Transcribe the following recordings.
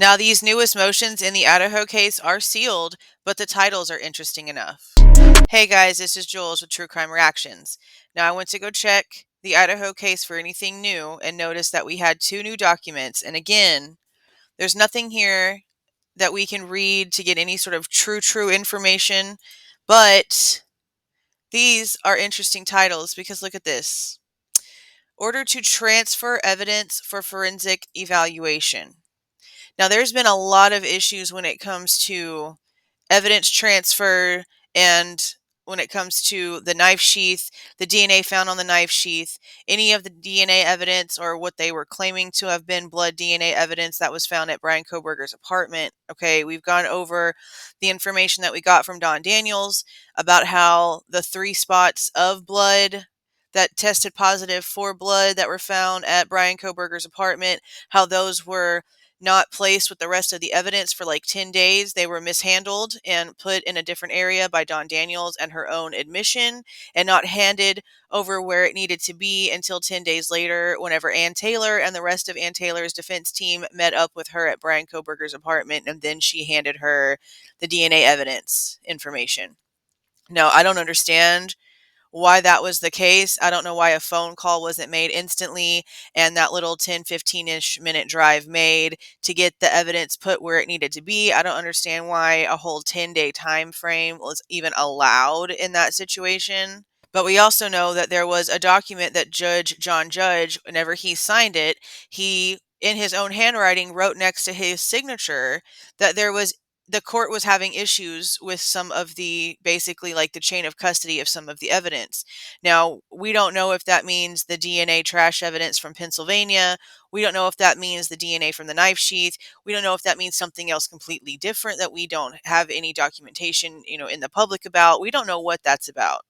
Now, these newest motions in the Idaho case are sealed, but the titles are interesting enough. Hey guys, this is Jules with True Crime Reactions. Now, I went to go check the Idaho case for anything new and noticed that we had two new documents. And again, there's nothing here that we can read to get any sort of true information, but these are interesting titles because look at this. Order to transfer evidence for forensic evaluation. Now, there's been a lot of issues when it comes to evidence transfer and when it comes to the knife sheath, the DNA found on the knife sheath, any of the DNA evidence or what they were claiming to have been blood DNA evidence that was found at Bryan Kohberger's apartment. Okay, we've gone over the information that we got from Don Daniels about how the 3 spots of blood that tested positive for blood that were found at Bryan Kohberger's apartment, how those were not placed with the rest of the evidence for like 10 days. They were mishandled and put in a different area by Don Daniels and her own admission and not handed over where it needed to be until 10 days later, whenever Ann Taylor and the rest of Ann Taylor's defense team met up with her at Bryan Kohberger's apartment, and then she handed her the DNA evidence information. Now, I don't understand why that was the case. I don't know why a phone call wasn't made instantly and that little 10-15-ish minute drive made to get the evidence put where it needed to be. I don't understand why a whole 10-day time frame was even allowed in that situation. But we also know that there was a document that Judge John Judge, whenever he signed it, he, in his own handwriting, wrote next to his signature that the court was having issues with some of the, basically like the chain of custody of some of the evidence. Now, we don't know if that means the DNA trash evidence from Pennsylvania. We don't know if that means the DNA from the knife sheath. We don't know if that means something else completely different that we don't have any documentation, in the public about. We don't know what that's about.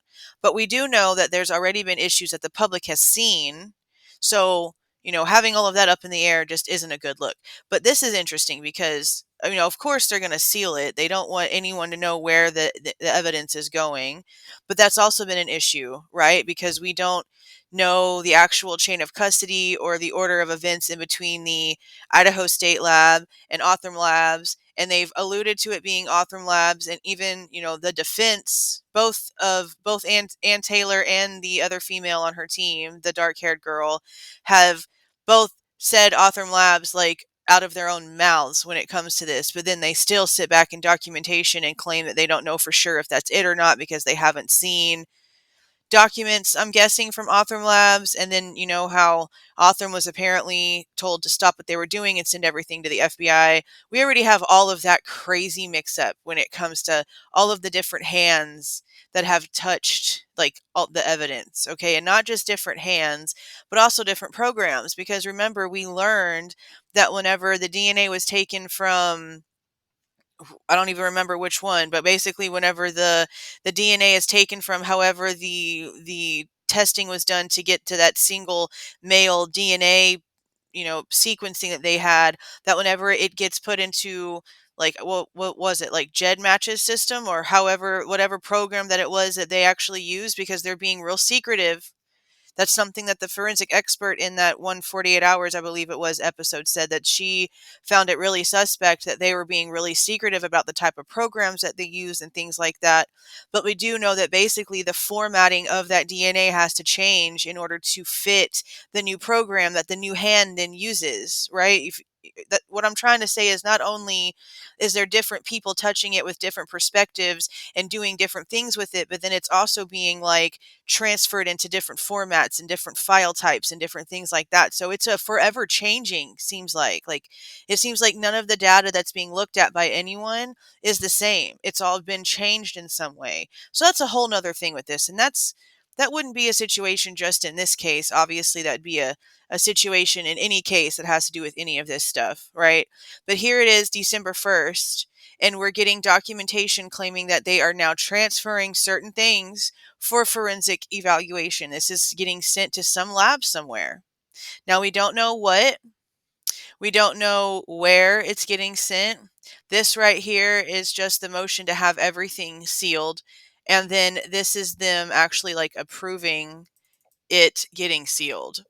But we do know that there's already been issues that the public has seen. So, having all of that up in the air just isn't a good look. But this is interesting because, of course they're going to seal it. They don't want anyone to know where the evidence is going. But that's also been an issue, right? Because we don't know the actual chain of custody or the order of events in between the Idaho State Lab and Othram Labs, and they've alluded to it being Othram Labs, and even the defense, both Ann Taylor and the other female on her team, the dark-haired girl, have both said Othram Labs like out of their own mouths when it comes to this, but then they still sit back in documentation and claim that they don't know for sure if that's it or not because they haven't seen documents, I'm guessing, from Othram Labs. And then how Othram was apparently told to stop what they were doing and send everything to the FBI. We already have all of that crazy mix up when it comes to all of the different hands that have touched like all the evidence, okay? And not just different hands, but also different programs, because remember, we learned that whenever the DNA was taken from, I don't even remember which one, but basically whenever the DNA is taken from, however the testing was done to get to that single male DNA, sequencing that they had, that whenever it gets put into like what was it, like GEDmatch's system, or however whatever program that it was that they actually used, because they're being real secretive. That's something that the forensic expert in that 148 hours, I believe it was, episode said, that she found it really suspect that they were being really secretive about the type of programs that they use and things like that. But we do know that basically the formatting of that DNA has to change in order to fit the new program that the new hand then uses, right? What I'm trying to say is, not only is there different people touching it with different perspectives and doing different things with it, but then it's also being like transferred into different formats and different file types and different things like that. So it's a forever changing, seems like it seems like none of the data that's being looked at by anyone is the same. It's all been changed in some way. So that's a whole nother thing with this. And that wouldn't be a situation just in this case. Obviously, that'd be a situation in any case that has to do with any of this stuff, right? But here it is, December 1st, and we're getting documentation claiming that they are now transferring certain things for forensic evaluation. This is getting sent to some lab somewhere. Now, we don't know what, we don't know where it's getting sent. This right here is just the motion to have everything sealed. And then this is them actually like approving it getting sealed.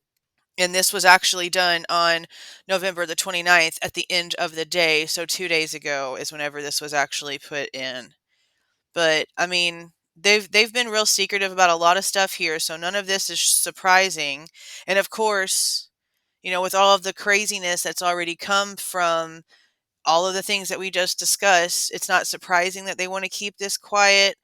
And this was actually done on November the 29th at the end of the day. So 2 days ago is whenever this was actually put in. But I mean, they've been real secretive about a lot of stuff here, so none of this is surprising. And of course, with all of the craziness that's already come from all of the things that we just discussed, it's not surprising that they want to keep this quiet.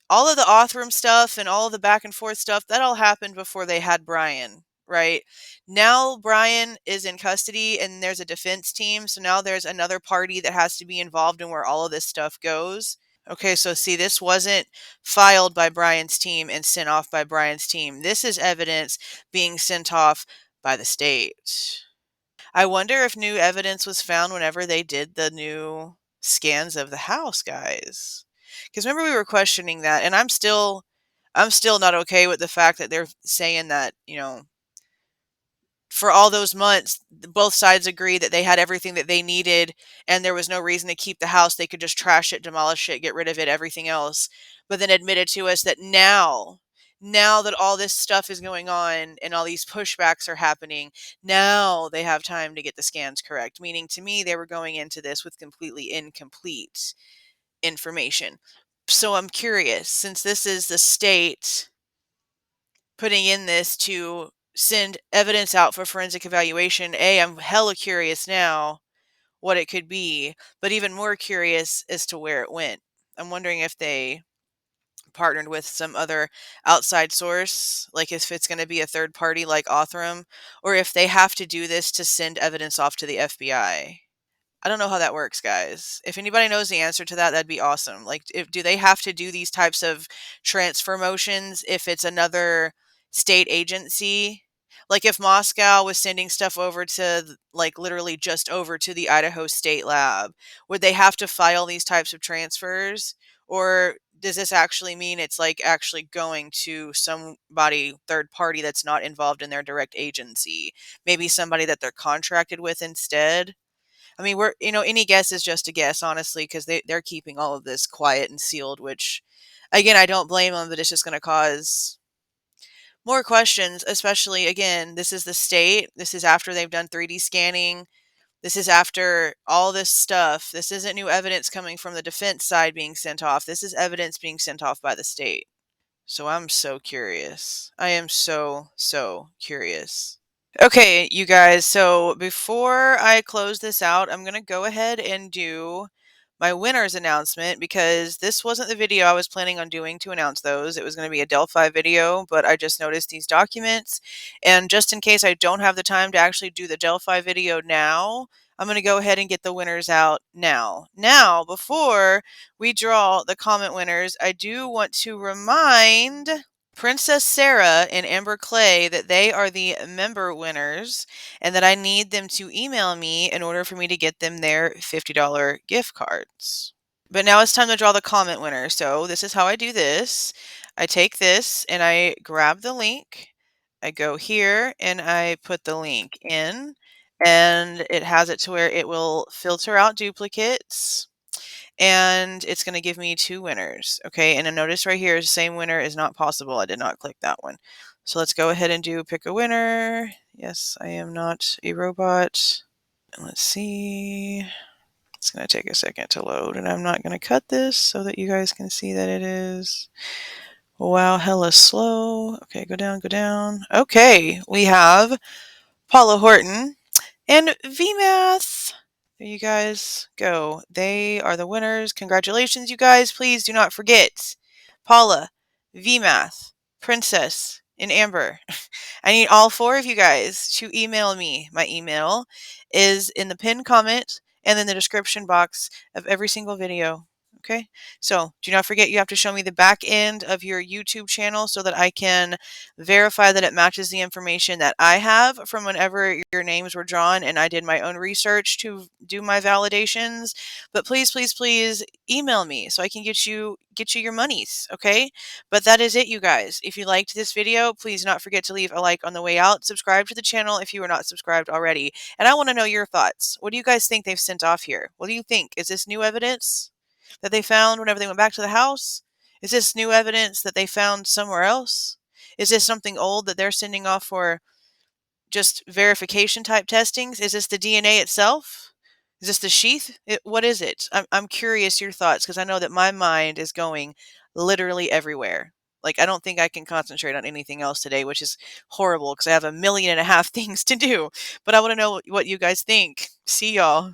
All of the Othram stuff and all of the back and forth stuff, that all happened before they had Bryan, right? Now Bryan is in custody and there's a defense team, so now there's another party that has to be involved in where all of this stuff goes. Okay, so see, this wasn't filed by Bryan's team and sent off by Bryan's team. This is evidence being sent off by the state. I wonder if new evidence was found whenever they did the new scans of the house, guys. Because remember we were questioning that, and I'm still not okay with the fact that they're saying that, for all those months, both sides agreed that they had everything that they needed and there was no reason to keep the house. They could just trash it, demolish it, get rid of it, everything else. But then admitted to us that now that all this stuff is going on and all these pushbacks are happening, now they have time to get the scans correct. Meaning to me, they were going into this with completely incomplete information. So I'm curious, since this is the state putting in this to send evidence out for forensic evaluation, I'm hella curious now what it could be, but even more curious as to where it went. I'm wondering if they partnered with some other outside source, like if it's going to be a third party like Othram, or if they have to do this to send evidence off to the FBI. I don't know how that works, guys. If anybody knows the answer to that, that'd be awesome. Like, do they have to do these types of transfer motions if it's another state agency? Like, if Moscow was sending stuff over to, like, literally just over to the Idaho State Lab, would they have to file these types of transfers? Or does this actually mean it's, like, actually going to somebody, third party, that's not involved in their direct agency? Maybe somebody that they're contracted with instead? I mean, any guess is just a guess, honestly, because they're keeping all of this quiet and sealed, which, again, I don't blame them, but it's just going to cause more questions, especially, again, this is the state. This is after they've done 3D scanning. This is after all this stuff. This isn't new evidence coming from the defense side being sent off. This is evidence being sent off by the state. So I'm so curious. I am so, so curious. Okay, you guys, so before I close this out, I'm going to go ahead and do my winners announcement because this wasn't the video I was planning on doing to announce those. It was going to be a Delphi video, but I just noticed these documents. And just in case I don't have the time to actually do the Delphi video now, I'm going to go ahead and get the winners out now. Now, before we draw the comment winners, I do want to remind Princess Sarah and Amber Clay that they are the member winners and that I need them to email me in order for me to get them their $50 gift cards. But now it's time to draw the comment winner. So this is how I do this. I take this and I grab the link. I go here and I put the link in and it has it to where it will filter out duplicates and it's going to give me 2 winners. Okay, and a notice right here, same winner is not possible. I did not click that one. So let's go ahead and do pick a winner. Yes, I am not a robot. And let's see. It's going to take a second to load, and I'm not going to cut this so that you guys can see that it is, wow, hella slow. Okay, go down, go down. Okay, we have Paula Horton and VMath. There you guys go. They are the winners. Congratulations, you guys. Please do not forget Paula, VMath, Princess, and Amber. I need all 4 of you guys to email me. My email is in the pinned comment and in the description box of every single video. Okay, so do not forget you have to show me the back end of your YouTube channel so that I can verify that it matches the information that I have from whenever your names were drawn and I did my own research to do my validations. But please, please, please email me so I can get you your monies, okay? But that is it, you guys. If you liked this video, please do not forget to leave a like on the way out. Subscribe to the channel if you are not subscribed already. And I want to know your thoughts. What do you guys think they've sent off here? What do you think? Is this new evidence that they found whenever they went back to the house? Is this new evidence that they found somewhere else? Is this something old that they're sending off for just verification type testings? Is this the DNA itself? Is this the sheath? What is it? I'm curious your thoughts because I know that my mind is going literally everywhere. Like, I don't think I can concentrate on anything else today, which is horrible because I have 1.5 million things to do. But I want to know what you guys think. See y'all.